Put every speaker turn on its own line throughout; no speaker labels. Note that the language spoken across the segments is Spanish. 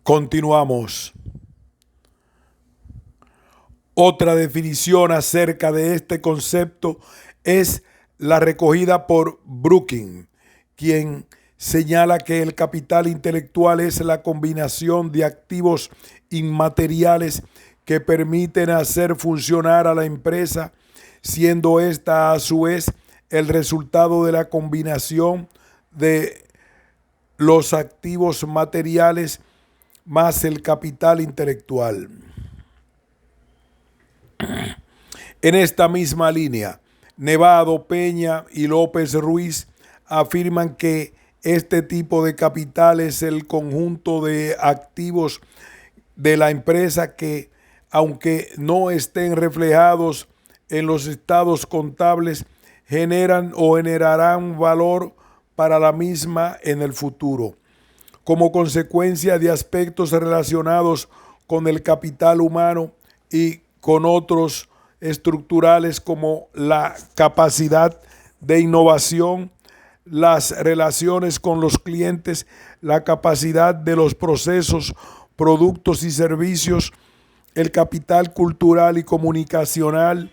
Continuamos. Otra definición acerca de este concepto es la recogida por Brookings, quien señala que el capital intelectual es la combinación de activos inmateriales que permiten hacer funcionar a la empresa, siendo esta a su vez el resultado de la combinación de los activos materiales más el capital intelectual. En esta misma línea, Nevado, Peña y López Ruiz afirman que este tipo de capital es el conjunto de activos de la empresa que, aunque no estén reflejados en los estados contables, generan o generarán valor para la misma en el futuro, como consecuencia de aspectos relacionados con el capital humano y con otros estructurales como la capacidad de innovación, las relaciones con los clientes, la capacidad de los procesos, productos y servicios, el capital cultural y comunicacional,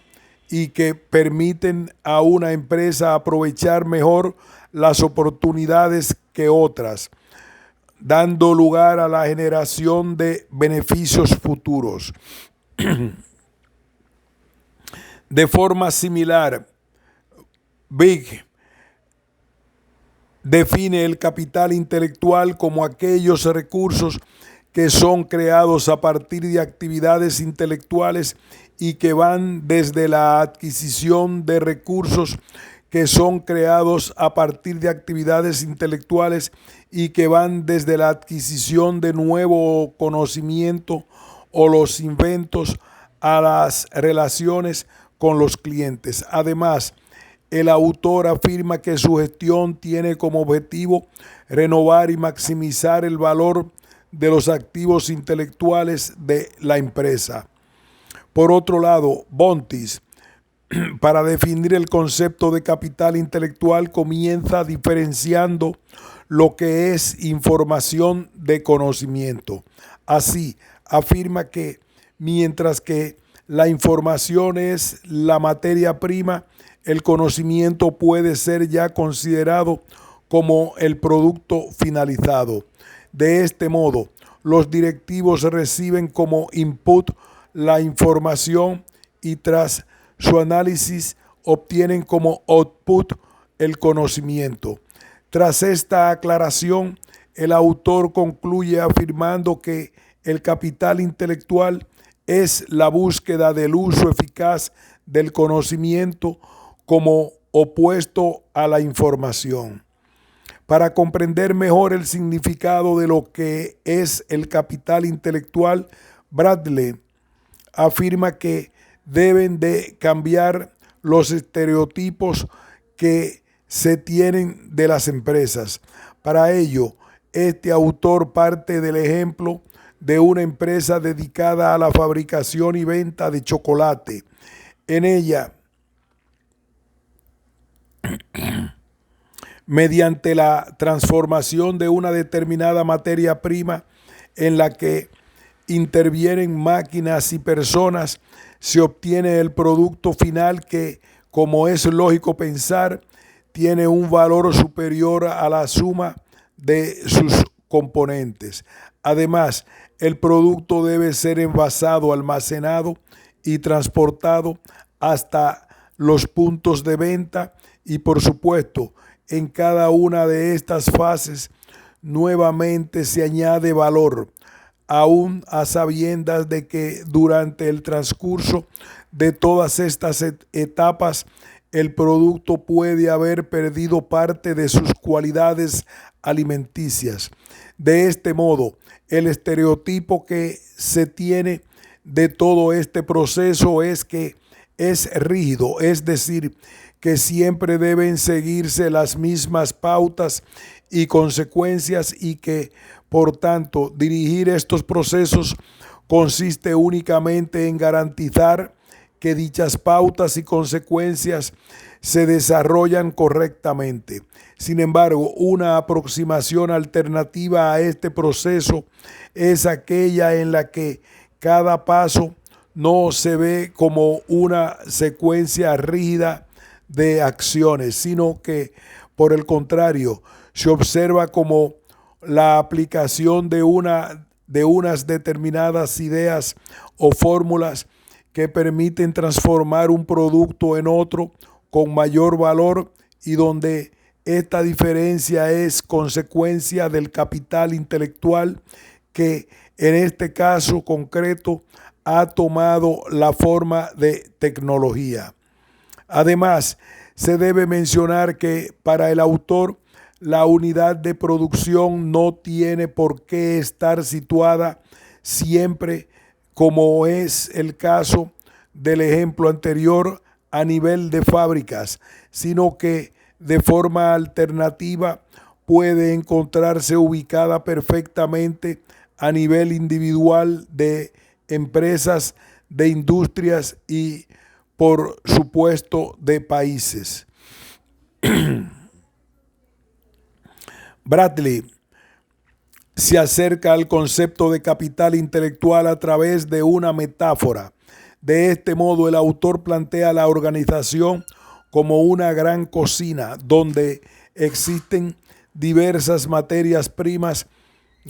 y que permiten a una empresa aprovechar mejor las oportunidades que otras, dando lugar a la generación de beneficios futuros. De forma similar, Big define el capital intelectual como aquellos recursos que son creados a partir de actividades intelectuales y que van desde la adquisición de recursos que son creados a partir de actividades intelectuales y que van desde la adquisición de nuevo conocimiento o los inventos a las relaciones con los clientes. Además, el autor afirma que su gestión tiene como objetivo renovar y maximizar el valor de los activos intelectuales de la empresa. Por otro lado, Bontis, para definir el concepto de capital intelectual, comienza diferenciando lo que es información de conocimiento. Así, afirma que mientras que la información es la materia prima, el conocimiento puede ser ya considerado como el producto finalizado. De este modo, los directivos reciben como input la información y tras su análisis obtienen como output el conocimiento. Tras esta aclaración, el autor concluye afirmando que el capital intelectual es la búsqueda del uso eficaz del conocimiento como opuesto a la información. Para comprender mejor el significado de lo que es el capital intelectual, Bradley afirma que deben de cambiar los estereotipos que se tienen de las empresas. Para ello, este autor parte del ejemplo de una empresa dedicada a la fabricación y venta de chocolate. En ella, mediante la transformación de una determinada materia prima en la que intervienen máquinas y personas, se obtiene el producto final que, como es lógico pensar, tiene un valor superior a la suma de sus componentes. Además, el producto debe ser envasado, almacenado y transportado hasta los puntos de venta y, por supuesto, en cada una de estas fases nuevamente se añade valor, aún a sabiendas de que durante el transcurso de todas estas etapas el producto puede haber perdido parte de sus cualidades alimenticias. De este modo, el estereotipo que se tiene de todo este proceso es que es rígido, es decir, que siempre deben seguirse las mismas pautas y consecuencias y que, por tanto, dirigir estos procesos consiste únicamente en garantizar que dichas pautas y consecuencias se desarrollan correctamente. Sin embargo, una aproximación alternativa a este proceso es aquella en la que cada paso no se ve como una secuencia rígida de acciones, sino que, por el contrario, se observa como la aplicación de unas determinadas ideas o fórmulas que permiten transformar un producto en otro con mayor valor y donde esta diferencia es consecuencia del capital intelectual que en este caso concreto ha tomado la forma de tecnología. Además, se debe mencionar que para el autor la unidad de producción no tiene por qué estar situada siempre, como es el caso del ejemplo anterior, a nivel de fábricas, sino que de forma alternativa puede encontrarse ubicada perfectamente a nivel individual de empresas, de industrias y, por supuesto, de países. Bradley se acerca al concepto de capital intelectual a través de una metáfora. De este modo, el autor plantea la organización como una gran cocina donde existen diversas materias primas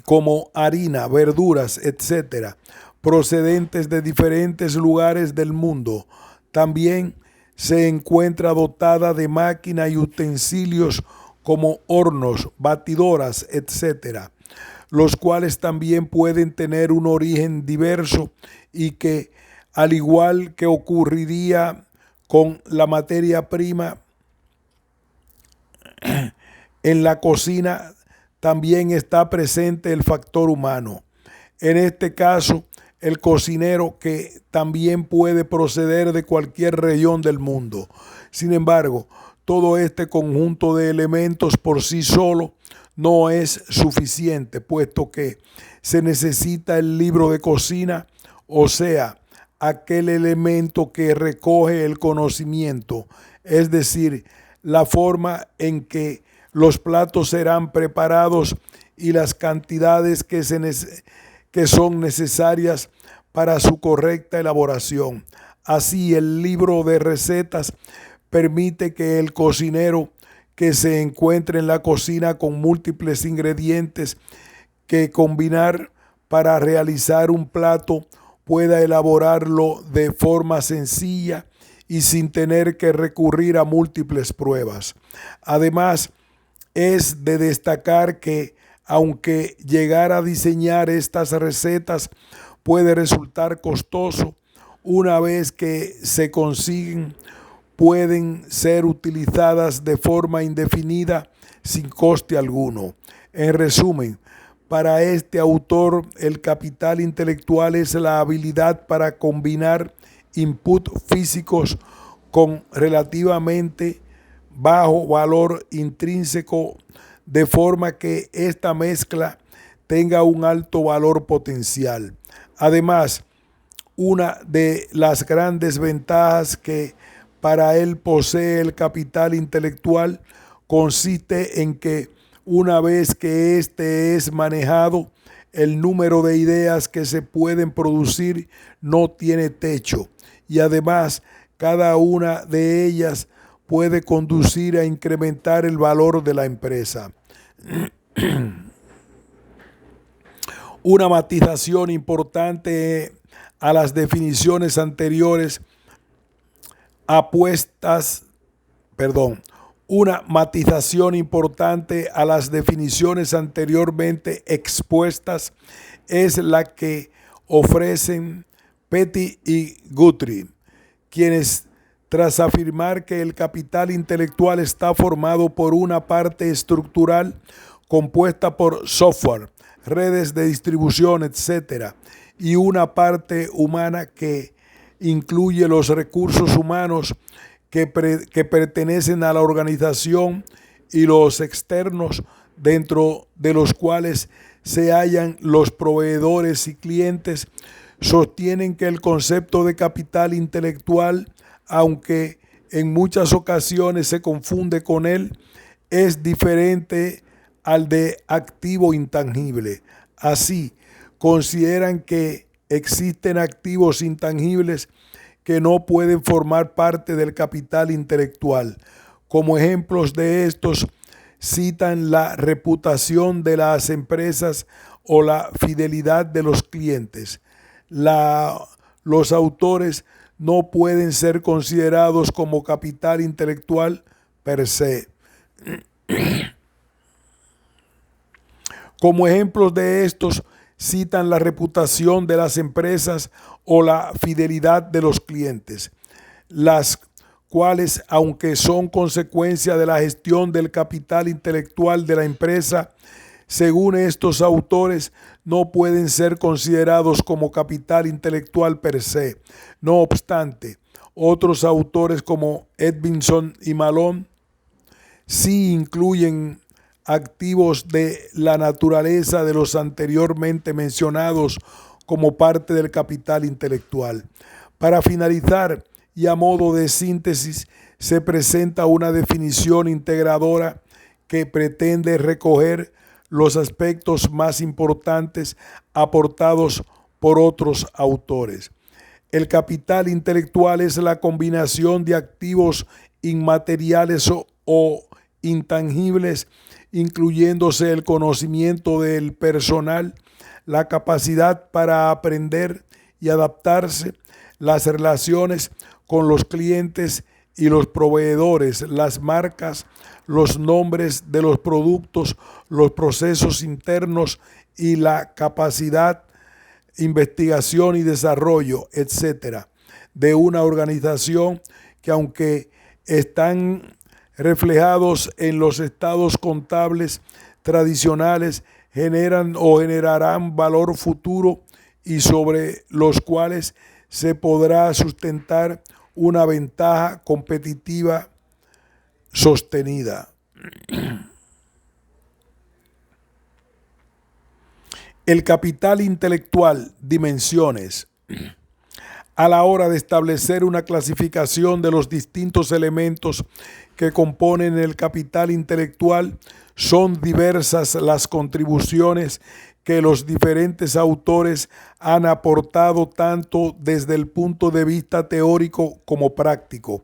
como harina, verduras, etcétera, procedentes de diferentes lugares del mundo. También se encuentra dotada de máquinas y utensilios como hornos, batidoras, etcétera, los cuales también pueden tener un origen diverso y que, al igual que ocurriría con la materia prima en la cocina, también está presente el factor humano. En este caso, el cocinero, que también puede proceder de cualquier región del mundo. Sin embargo, todo este conjunto de elementos por sí solo no es suficiente, puesto que se necesita el libro de cocina, o sea, aquel elemento que recoge el conocimiento, es decir, la forma en que los platos serán preparados y las cantidades que son necesarias para su correcta elaboración. Así, el libro de recetas permite que el cocinero que se encuentre en la cocina con múltiples ingredientes que combinar para realizar un plato pueda elaborarlo de forma sencilla y sin tener que recurrir a múltiples pruebas. Además, es de destacar que, aunque llegar a diseñar estas recetas puede resultar costoso, una vez que se consiguen, pueden ser utilizadas de forma indefinida sin coste alguno. En resumen, para este autor, el capital intelectual es la habilidad para combinar inputs físicos con relativamente bajo valor intrínseco, de forma que esta mezcla tenga un alto valor potencial. Además, una de las grandes ventajas que para él posee el capital intelectual consiste en que, una vez que éste es manejado, el número de ideas que se pueden producir no tiene techo, y además cada una de ellas puede conducir a incrementar el valor de la empresa. Una matización importante a las definiciones anteriores Una matización importante a las definiciones anteriormente expuestas es la que ofrecen Petty y Guthrie, quienes, tras afirmar que el capital intelectual está formado por una parte estructural compuesta por software, redes de distribución, etc., y una parte humana que incluye los recursos humanos que pertenecen a la organización y los externos, dentro de los cuales se hallan los proveedores y clientes, sostienen que el concepto de capital intelectual, aunque en muchas ocasiones se confunde con él, es diferente al de activo intangible. Así, consideran que existen activos intangibles que no pueden formar parte del capital intelectual. Como ejemplos de estos, citan la reputación de las empresas o la fidelidad de los clientes. Los autores no pueden ser considerados como capital intelectual per se. Como ejemplos de estos, citan la reputación de las empresas o la fidelidad de los clientes, las cuales, aunque son consecuencia de la gestión del capital intelectual de la empresa, según estos autores, no pueden ser considerados como capital intelectual per se. No obstante, otros autores como Edmondson y Malone sí incluyen activos de la naturaleza de los anteriormente mencionados como parte del capital intelectual. Para finalizar, y a modo de síntesis, se presenta una definición integradora que pretende recoger los aspectos más importantes aportados por otros autores. El capital intelectual es la combinación de activos inmateriales o intangibles, incluyéndose el conocimiento del personal, la capacidad para aprender y adaptarse, las relaciones con los clientes y los proveedores, las marcas, los nombres de los productos, los procesos internos y la capacidad, investigación y desarrollo, etcétera, de una organización que, aunque están reflejados en los estados contables tradicionales, generan o generarán valor futuro y sobre los cuales se podrá sustentar una ventaja competitiva sostenida. El capital intelectual, dimensiones. A la hora de establecer una clasificación de los distintos elementos que componen el capital intelectual, son diversas las contribuciones que los diferentes autores han aportado tanto desde el punto de vista teórico como práctico.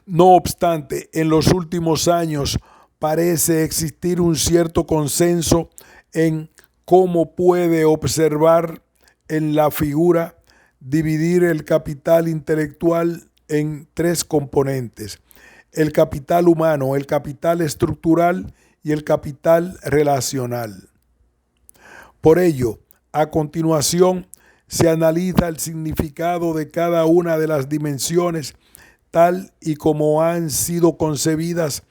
No obstante, en los últimos años parece existir un cierto consenso en cómo puede observar en la figura dividir el capital intelectual en tres componentes: el capital humano, el capital estructural y el capital relacional. Por ello, a continuación se analiza el significado de cada una de las dimensiones tal y como han sido concebidas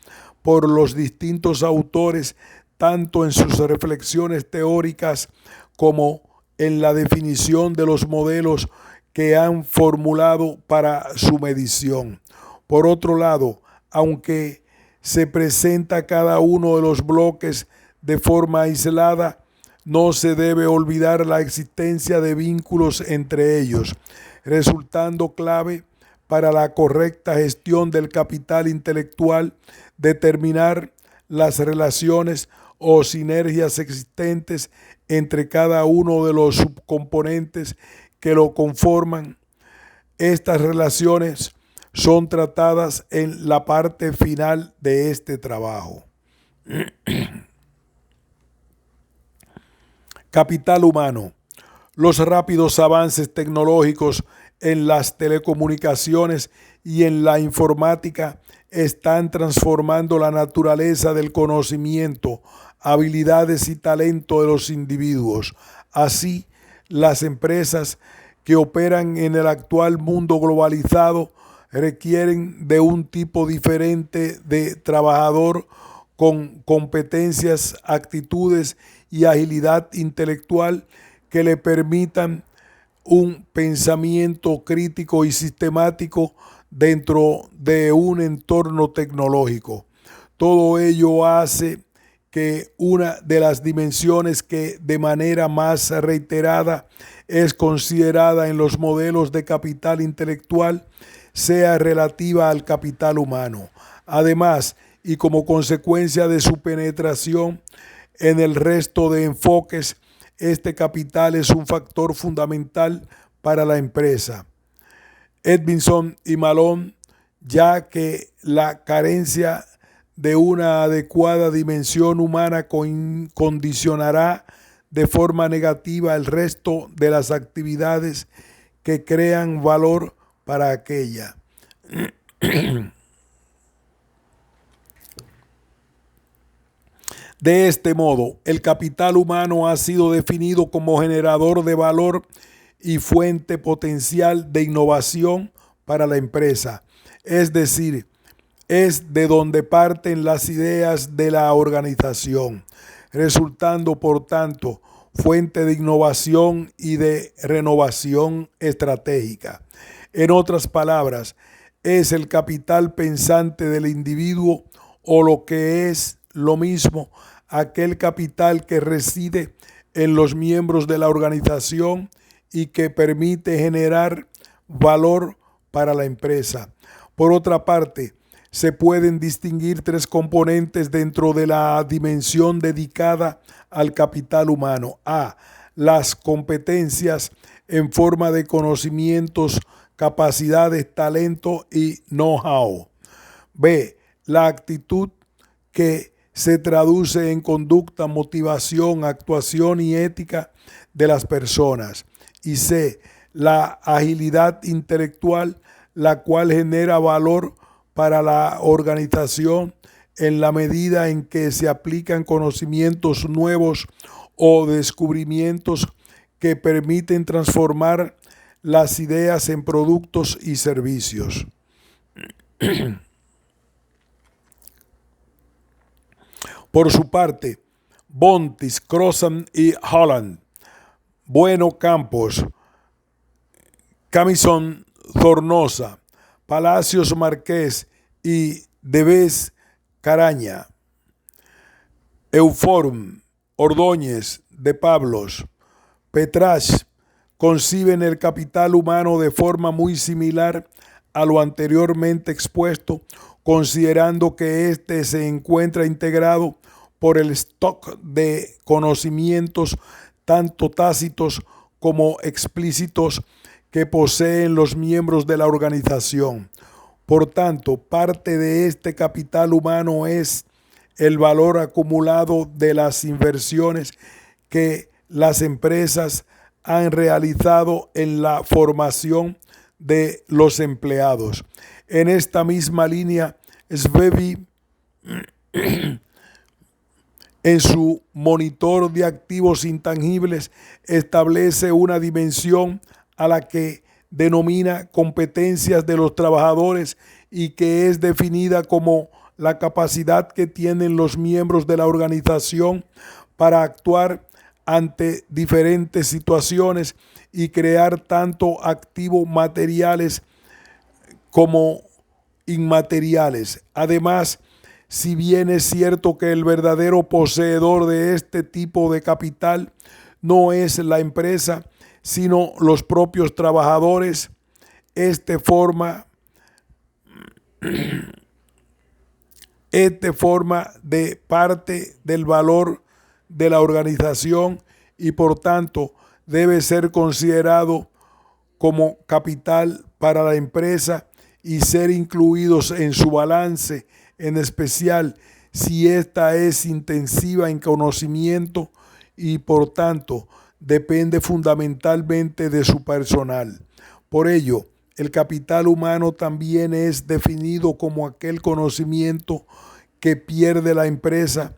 por los distintos autores, tanto en sus reflexiones teóricas como en la definición de los modelos que han formulado para su medición. Por otro lado, aunque se presenta cada uno de los bloques de forma aislada, no se debe olvidar la existencia de vínculos entre ellos, resultando clave para la correcta gestión del capital intelectual determinar las relaciones o sinergias existentes entre cada uno de los subcomponentes que lo conforman. Estas relaciones son tratadas en la parte final de este trabajo. Capital humano. Los rápidos avances tecnológicos en las telecomunicaciones y en la informática están transformando la naturaleza del conocimiento, habilidades y talento de los individuos. Así, las empresas que operan en el actual mundo globalizado requieren de un tipo diferente de trabajador con competencias, actitudes y agilidad intelectual que le permitan un pensamiento crítico y sistemático dentro de un entorno tecnológico. Todo ello hace que una de las dimensiones que de manera más reiterada es considerada en los modelos de capital intelectual sea relativa al capital humano. Además, y como consecuencia de su penetración en el resto de enfoques, este capital es un factor fundamental para la empresa. Edmondson y Malone, ya que la carencia de una adecuada dimensión humana condicionará de forma negativa el resto de las actividades que crean valor para aquella. De este modo, el capital humano ha sido definido como generador de valor y fuente potencial de innovación para la empresa. Es decir, es de donde parten las ideas de la organización, resultando, por tanto, fuente de innovación y de renovación estratégica. En otras palabras, es el capital pensante del individuo, o lo que es lo mismo, aquel capital que reside en los miembros de la organización y que permite generar valor para la empresa. Por otra parte, se pueden distinguir tres componentes dentro de la dimensión dedicada al capital humano. A. Las competencias en forma de conocimientos, capacidades, talento y know-how. B. La actitud, que se traduce en conducta, motivación, actuación y ética de las personas. Y C. La agilidad intelectual, la cual genera valor para la organización en la medida en que se aplican conocimientos nuevos o descubrimientos que permiten transformar las ideas en productos y servicios. Por su parte, Bontis, Crossan y Holland, Bueno Campos, Camisón Zornoza, Palacios Marqués y Debes Caraña, Euforum, Ordóñez, De Pablos, Petrach, conciben el capital humano de forma muy similar a lo anteriormente expuesto, considerando que éste se encuentra integrado por el stock de conocimientos tanto tácitos como explícitos que poseen los miembros de la organización. Por tanto, parte de este capital humano es el valor acumulado de las inversiones que las empresas han realizado en la formación de los empleados. En esta misma línea, Svevi, en su monitor de activos intangibles, establece una dimensión a la que denomina competencias de los trabajadores y que es definida como la capacidad que tienen los miembros de la organización para actuar ante diferentes situaciones y crear tanto activos materiales como inmateriales. Además, si bien es cierto que el verdadero poseedor de este tipo de capital no es la empresa, sino los propios trabajadores, este forma de parte del valor de la organización y por tanto debe ser considerado como capital para la empresa y ser incluidos en su balance, en especial si ésta es intensiva en conocimiento y por tanto depende fundamentalmente de su personal. Por ello, el capital humano también es definido como aquel conocimiento que pierde la empresa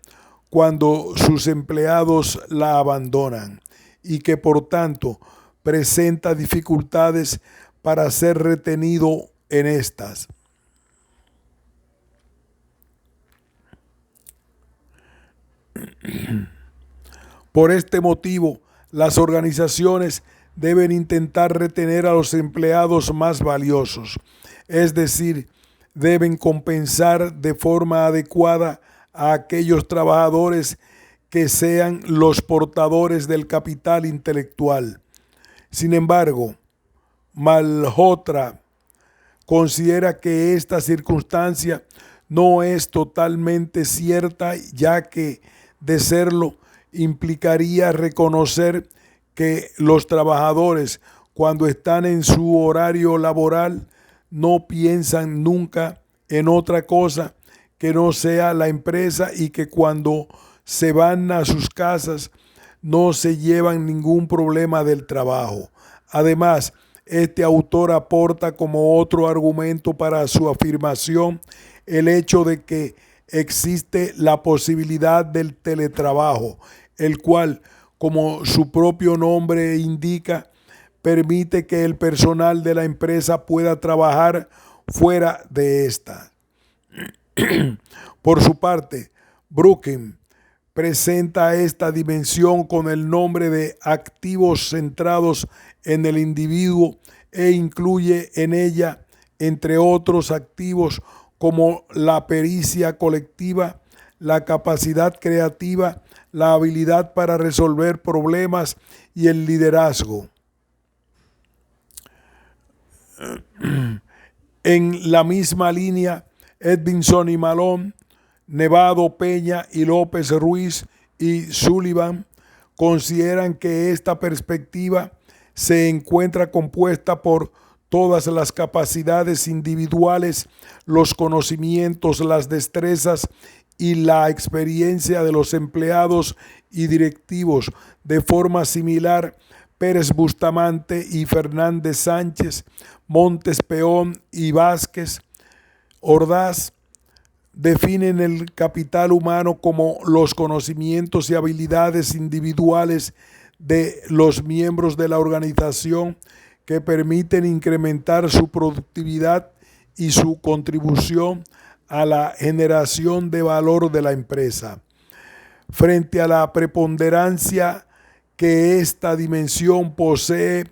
cuando sus empleados la abandonan y que por tanto presenta dificultades para ser retenido en estas. Por este motivo, las organizaciones deben intentar retener a los empleados más valiosos, es decir, deben compensar de forma adecuada a aquellos trabajadores que sean los portadores del capital intelectual. Sin embargo, Malhotra considera que esta circunstancia no es totalmente cierta, ya que, de serlo, implicaría reconocer que los trabajadores, cuando están en su horario laboral, no piensan nunca en otra cosa que no sea la empresa, y que cuando se van a sus casas no se llevan ningún problema del trabajo. Además, este autor aporta como otro argumento para su afirmación el hecho de que existe la posibilidad del teletrabajo, el cual, como su propio nombre indica, permite que el personal de la empresa pueda trabajar fuera de esta. Por su parte, Brooking presenta esta dimensión con el nombre de activos centrados en el individuo, e incluye en ella, entre otros activos, como la pericia colectiva, la capacidad creativa, la habilidad para resolver problemas y el liderazgo. En la misma línea, Edvinson y Malone, Nevado, Peña y López Ruiz y Sullivan consideran que esta perspectiva se encuentra compuesta por todas las capacidades individuales, los conocimientos, las destrezas y la experiencia de los empleados y directivos. De forma similar, Pérez Bustamante y Fernández Sánchez, Montes Peón y Vázquez Ordaz definen el capital humano como los conocimientos y habilidades individuales de los miembros de la organización que permiten incrementar su productividad y su contribución a la generación de valor de la empresa. Frente a la preponderancia que esta dimensión posee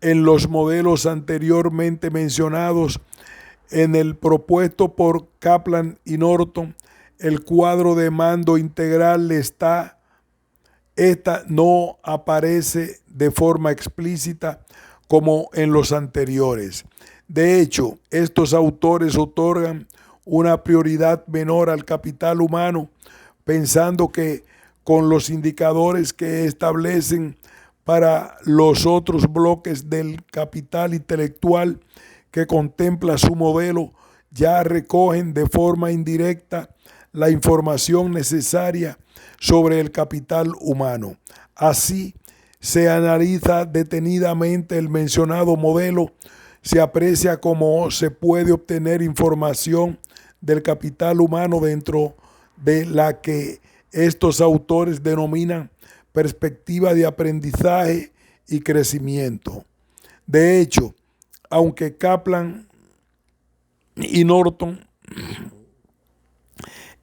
en los modelos anteriormente mencionados, en el propuesto por Kaplan y Norton, el cuadro de mando integral esta no aparece de forma explícita como en los anteriores. De hecho, estos autores otorgan una prioridad menor al capital humano, pensando que con los indicadores que establecen para los otros bloques del capital intelectual que contempla su modelo, ya recogen de forma indirecta la información necesaria sobre el capital humano. Así, se analiza detenidamente el mencionado modelo, se aprecia cómo se puede obtener información del capital humano dentro de la que estos autores denominan perspectiva de aprendizaje y crecimiento. De hecho, aunque Kaplan y Norton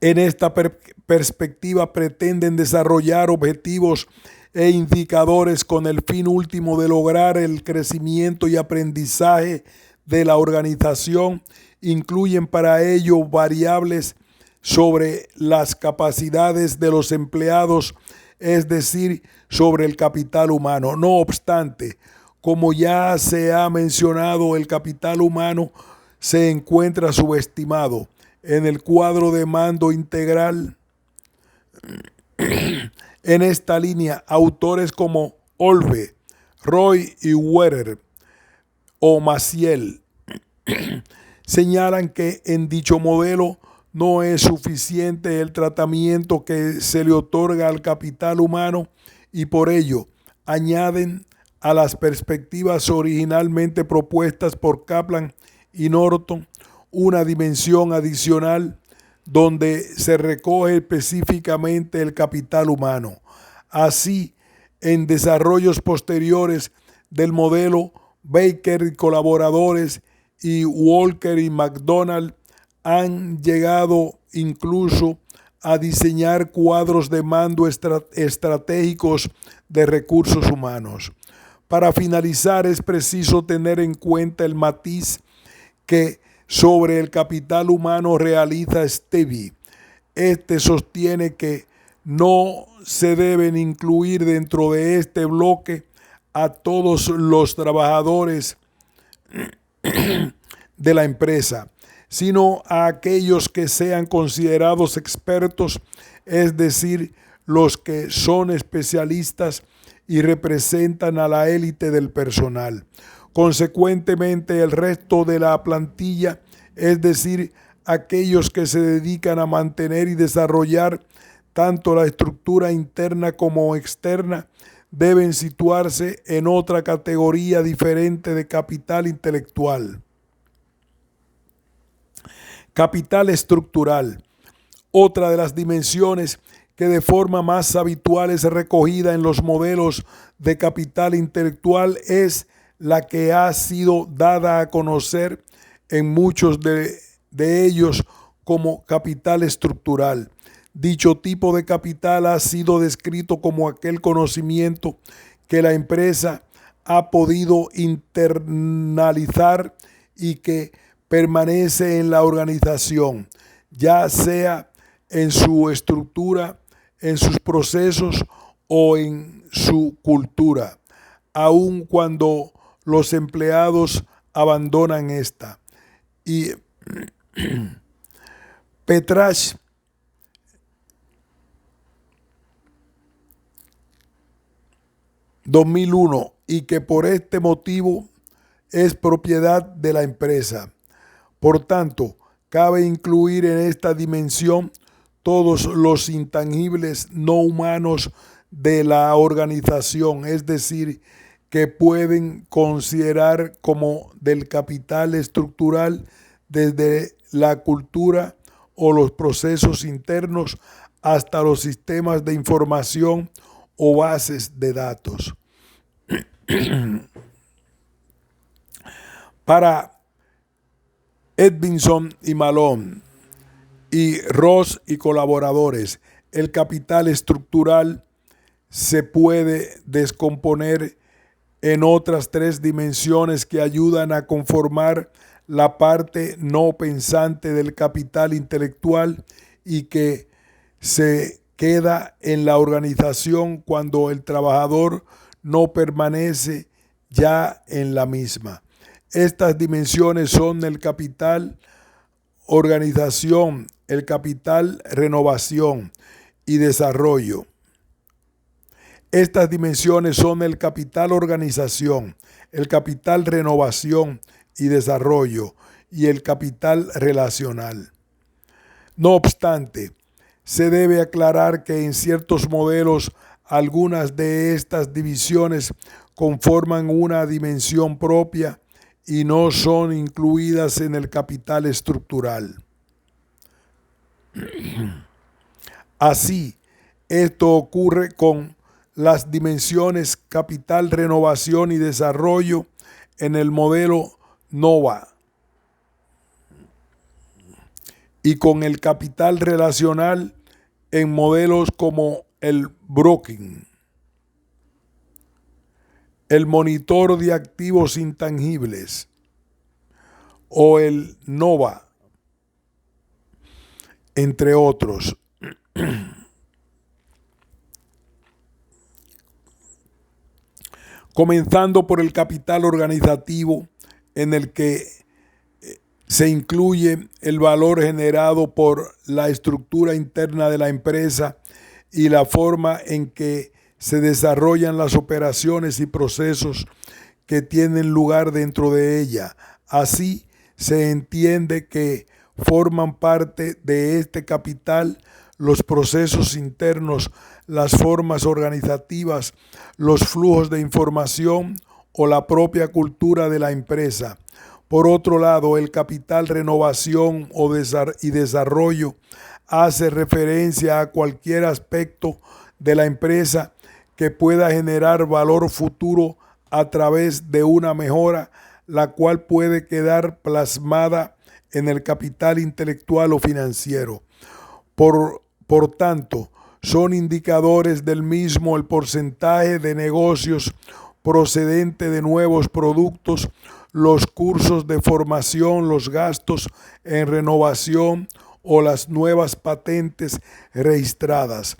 en esta perspectiva pretenden desarrollar objetivos e indicadores con el fin último de lograr el crecimiento y aprendizaje de la organización, incluyen para ello variables sobre las capacidades de los empleados, es decir, sobre el capital humano. No obstante, como ya se ha mencionado, el capital humano se encuentra subestimado. En el cuadro de mando integral, en esta línea, autores como Olve, Roy y Werer o Maciel señalan que en dicho modelo no es suficiente el tratamiento que se le otorga al capital humano, y por ello añaden a las perspectivas originalmente propuestas por Kaplan y Norton una dimensión adicional donde se recoge específicamente el capital humano. Así, en desarrollos posteriores del modelo, Baker y colaboradores y Walker y McDonald han llegado incluso a diseñar cuadros de mando estratégicos de recursos humanos. Para finalizar, es preciso tener en cuenta el matiz que sobre el capital humano realiza Stevie Este sostiene que no se deben incluir dentro de este bloque a todos los trabajadores de la empresa, sino a aquellos que sean considerados expertos, es decir, los que son especialistas y representan a la élite del personal. Consecuentemente, el resto de la plantilla, es decir, aquellos que se dedican a mantener y desarrollar tanto la estructura interna como externa, deben situarse en otra categoría diferente de capital intelectual. Capital estructural. Otra de las dimensiones que de forma más habitual es recogida en los modelos de capital intelectual es la que ha sido dada a conocer en muchos de ellos como capital estructural. Dicho tipo de capital ha sido descrito como aquel conocimiento que la empresa ha podido internalizar y que permanece en la organización, ya sea en su estructura, en sus procesos o en su cultura, aun cuando los empleados abandonan esta. Y Petrach 2001, y que por este motivo es propiedad de la empresa. Por tanto, cabe incluir en esta dimensión todos los intangibles no humanos de la organización, es decir, que pueden considerar como del capital estructural desde la cultura o los procesos internos hasta los sistemas de información o bases de datos. Para Edvinson y Malone y Ross y colaboradores, el capital estructural se puede descomponer en otras tres dimensiones que ayudan a conformar la parte no pensante del capital intelectual y que se queda en la organización cuando el trabajador no permanece ya en la misma. Estas dimensiones son el capital organización, el capital renovación y desarrollo. Estas dimensiones son el capital organización, el capital renovación y desarrollo y el capital relacional. No obstante, se debe aclarar que en ciertos modelos algunas de estas divisiones conforman una dimensión propia y no son incluidas en el capital estructural. Así, esto ocurre con las dimensiones capital, renovación y desarrollo en el modelo NOVA y con el capital relacional en modelos como el Broken, el monitor de activos intangibles o el NOVA, entre otros. Comenzando por el capital organizativo, en el que se incluye el valor generado por la estructura interna de la empresa y la forma en que se desarrollan las operaciones y procesos que tienen lugar dentro de ella. Así se entiende que forman parte de este capital los procesos internos, las formas organizativas, los flujos de información o la propia cultura de la empresa. Por otro lado, el capital renovación y desarrollo hace referencia a cualquier aspecto de la empresa que pueda generar valor futuro a través de una mejora, la cual puede quedar plasmada en el capital intelectual o financiero. Por tanto, son indicadores del mismo el porcentaje de negocios procedente de nuevos productos, los cursos de formación, los gastos en renovación o las nuevas patentes registradas.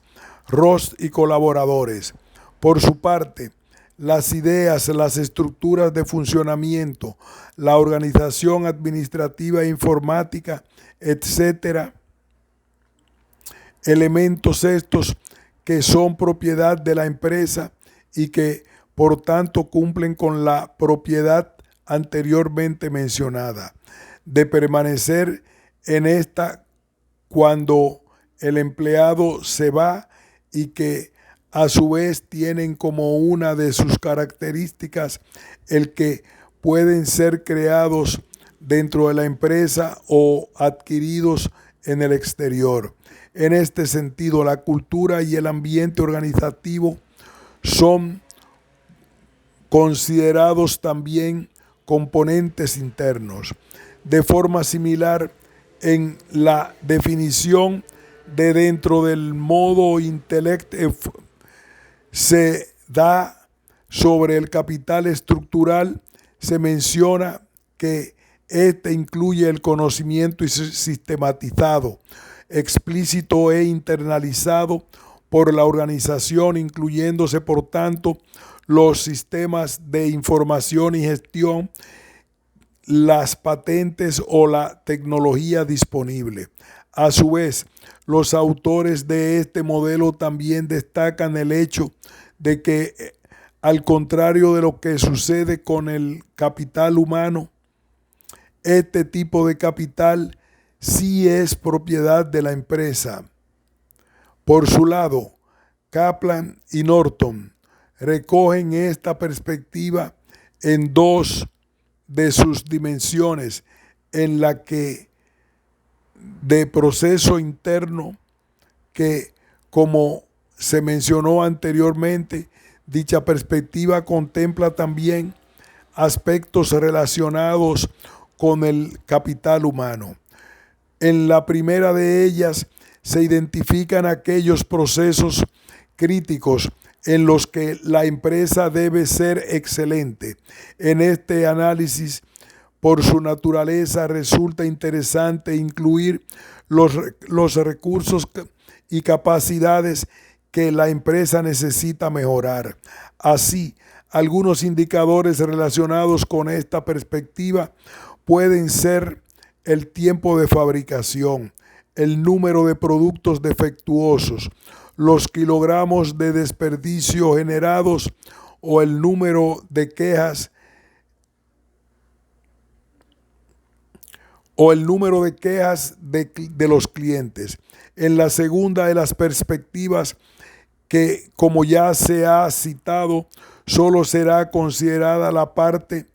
Ross y colaboradores. Por su parte, las ideas, las estructuras de funcionamiento, la organización administrativa e informática, etcétera, elementos estos que son propiedad de la empresa y que por tanto cumplen con la propiedad anteriormente mencionada, de permanecer en esta cuando el empleado se va y que a su vez tienen como una de sus características el que pueden ser creados dentro de la empresa o adquiridos en el exterior. En este sentido, la cultura y el ambiente organizativo son considerados también componentes internos. De forma similar, en la definición de dentro del modo intelecto se da sobre el capital estructural, se menciona que este incluye el conocimiento sistematizado, explícito e internalizado por la organización, incluyéndose por tanto los sistemas de información y gestión, las patentes o la tecnología disponible. A su vez, los autores de este modelo también destacan el hecho de que, al contrario de lo que sucede con el capital humano, este tipo de capital sí es propiedad de la empresa. Por su lado, Kaplan y Norton recogen esta perspectiva en dos de sus dimensiones, en la que de proceso interno, que como se mencionó anteriormente, dicha perspectiva contempla también aspectos relacionados con el capital humano. En la primera de ellas se identifican aquellos procesos críticos en los que la empresa debe ser excelente. En este análisis, por su naturaleza, resulta interesante incluir los recursos y capacidades que la empresa necesita mejorar. Así, algunos indicadores relacionados con esta perspectiva pueden ser el tiempo de fabricación, el número de productos defectuosos, los kilogramos de desperdicio generados o el número de quejas de los clientes. En la segunda de las perspectivas, que como ya se ha citado, solo será considerada la parte,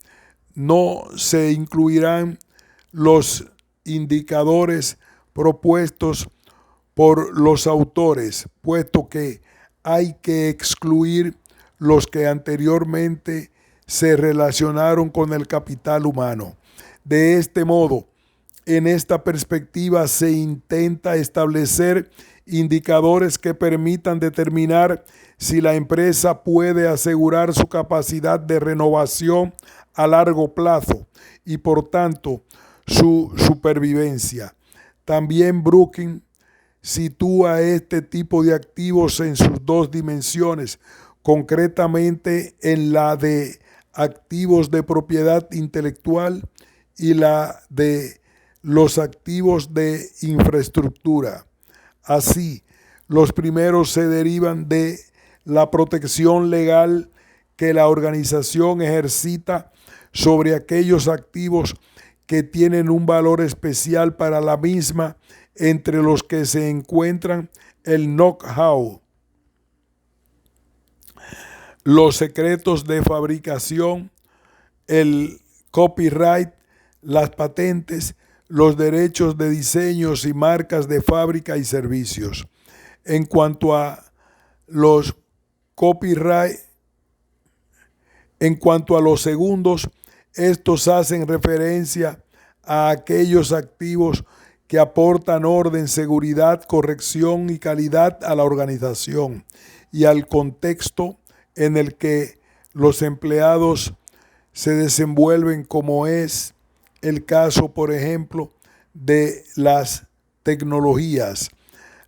no se incluirán los indicadores propuestos por los autores, puesto que hay que excluir los que anteriormente se relacionaron con el capital humano. De este modo, en esta perspectiva se intenta establecer indicadores que permitan determinar si la empresa puede asegurar su capacidad de renovación a largo plazo y por tanto su supervivencia. También Brookings sitúa este tipo de activos en sus dos dimensiones, concretamente en la de activos de propiedad intelectual y la de los activos de infraestructura. Así, los primeros se derivan de la protección legal que la organización ejercita sobre aquellos activos que tienen un valor especial para la misma, entre los que se encuentran el know-how, los secretos de fabricación, el copyright, las patentes, los derechos de diseños y marcas de fábrica y servicios. En cuanto a los copyright, en cuanto a los segundos, estos hacen referencia a aquellos activos que aportan orden, seguridad, corrección y calidad a la organización y al contexto en el que los empleados se desenvuelven, como es el caso, por ejemplo, de las tecnologías,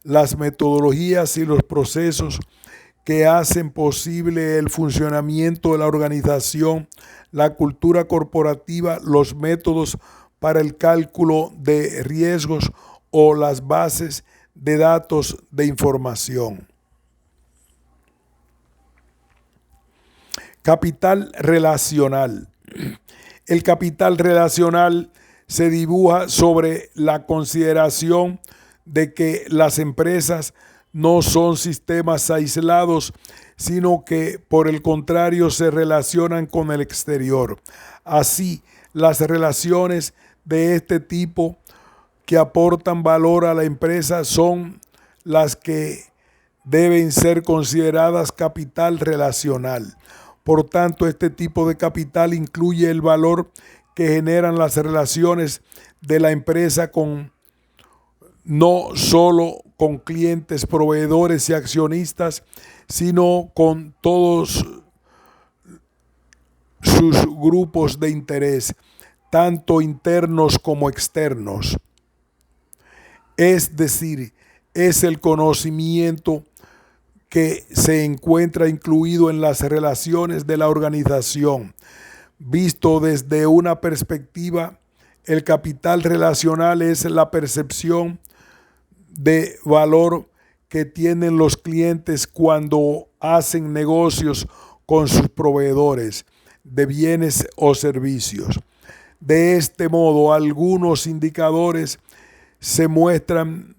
las metodologías y los procesos que hacen posible el funcionamiento de la organización, la cultura corporativa, los métodos para el cálculo de riesgos o las bases de datos de información. Capital relacional. El capital relacional se dibuja sobre la consideración de que las empresas no son sistemas aislados, sino que por el contrario se relacionan con el exterior. Así, las relaciones de este tipo que aportan valor a la empresa son las que deben ser consideradas capital relacional. Por tanto, este tipo de capital incluye el valor que generan las relaciones de la empresa con no solo con clientes, proveedores y accionistas, sino con todos sus grupos de interés, tanto internos como externos. Es decir, es el conocimiento que se encuentra incluido en las relaciones de la organización. Visto desde una perspectiva, el capital relacional es la percepción de valor que tienen los clientes cuando hacen negocios con sus proveedores de bienes o servicios. De este modo, algunos indicadores muestran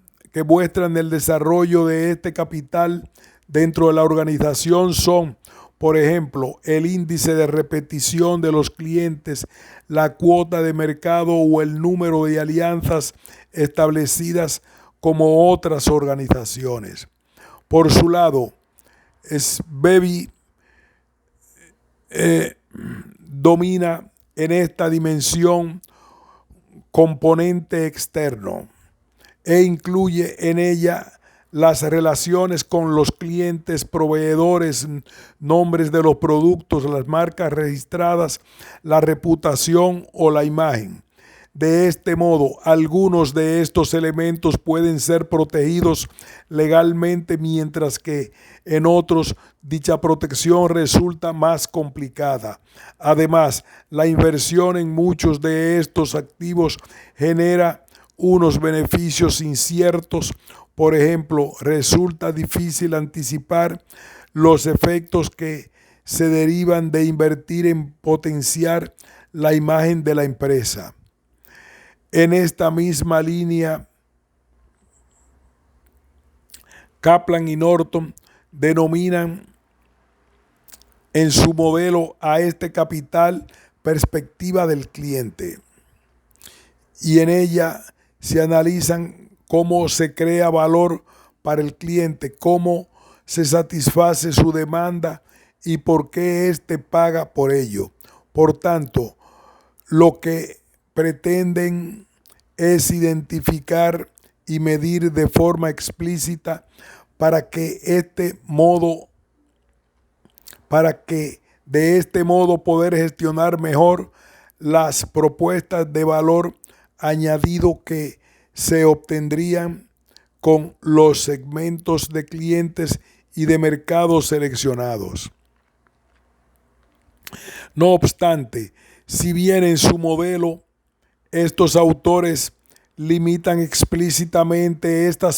el desarrollo de este capital dentro de la organización son, por ejemplo, el índice de repetición de los clientes, la cuota de mercado o el número de alianzas establecidas como otras organizaciones. Por su lado, SBEBI domina en esta dimensión componente externo e incluye en ella las relaciones con los clientes, proveedores, nombres de los productos, las marcas registradas, la reputación o la imagen. De este modo, algunos de estos elementos pueden ser protegidos legalmente, mientras que en otros dicha protección resulta más complicada. Además, la inversión en muchos de estos activos genera unos beneficios inciertos. Por ejemplo, resulta difícil anticipar los efectos que se derivan de invertir en potenciar la imagen de la empresa. En esta misma línea, Kaplan y Norton denominan en su modelo a este capital perspectiva del cliente, y en ella se analizan cómo se crea valor para el cliente, cómo se satisface su demanda y por qué éste paga por ello. Por tanto, lo que pretenden es identificar y medir de forma explícita para que de este modo poder gestionar mejor las propuestas de valor añadido que se obtendrían con los segmentos de clientes y de mercados seleccionados. No obstante, si bien en su modelo estos autores limitan explícitamente esta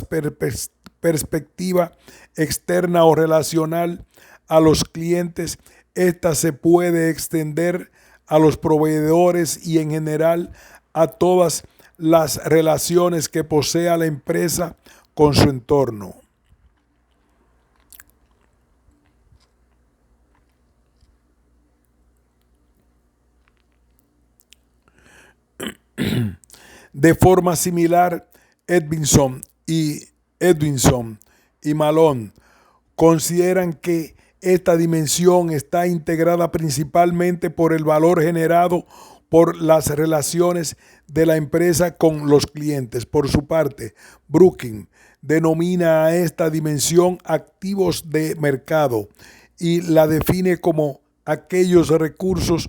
perspectiva externa o relacional a los clientes, esta se puede extender a los proveedores y en general a todas las relaciones que posea la empresa con su entorno. De forma similar, Edwinson y Malone consideran que esta dimensión está integrada principalmente por el valor generado por las relaciones de la empresa con los clientes. Por su parte, Brookings denomina a esta dimensión activos de mercado y la define como aquellos recursos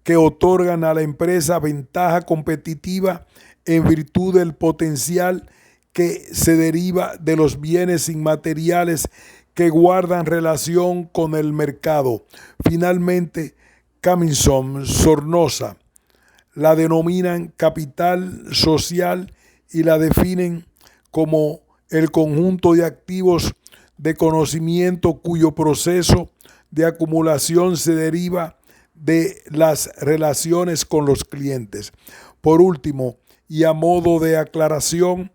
que otorgan a la empresa ventaja competitiva en virtud del potencial que se deriva de los bienes inmateriales que guardan relación con el mercado. Finalmente, Camminson, Sornosa, la denominan capital social y la definen como el conjunto de activos de conocimiento cuyo proceso de acumulación se deriva de las relaciones con los clientes. Por último, y a modo de aclaración,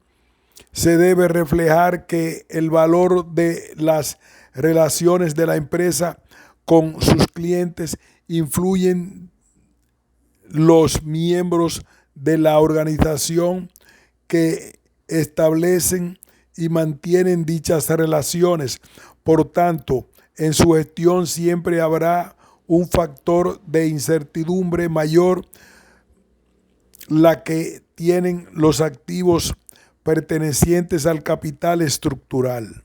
se debe reflejar que el valor de las relaciones de la empresa con sus clientes influyen los miembros de la organización que establecen y mantienen dichas relaciones. Por tanto, en su gestión siempre habrá un factor de incertidumbre mayor, la que tienen los activos pertenecientes al capital estructural.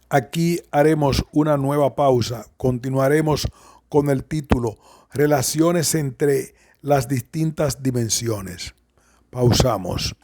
Aquí haremos una nueva pausa. Continuaremos con el título Relaciones entre las distintas dimensiones. Pausamos.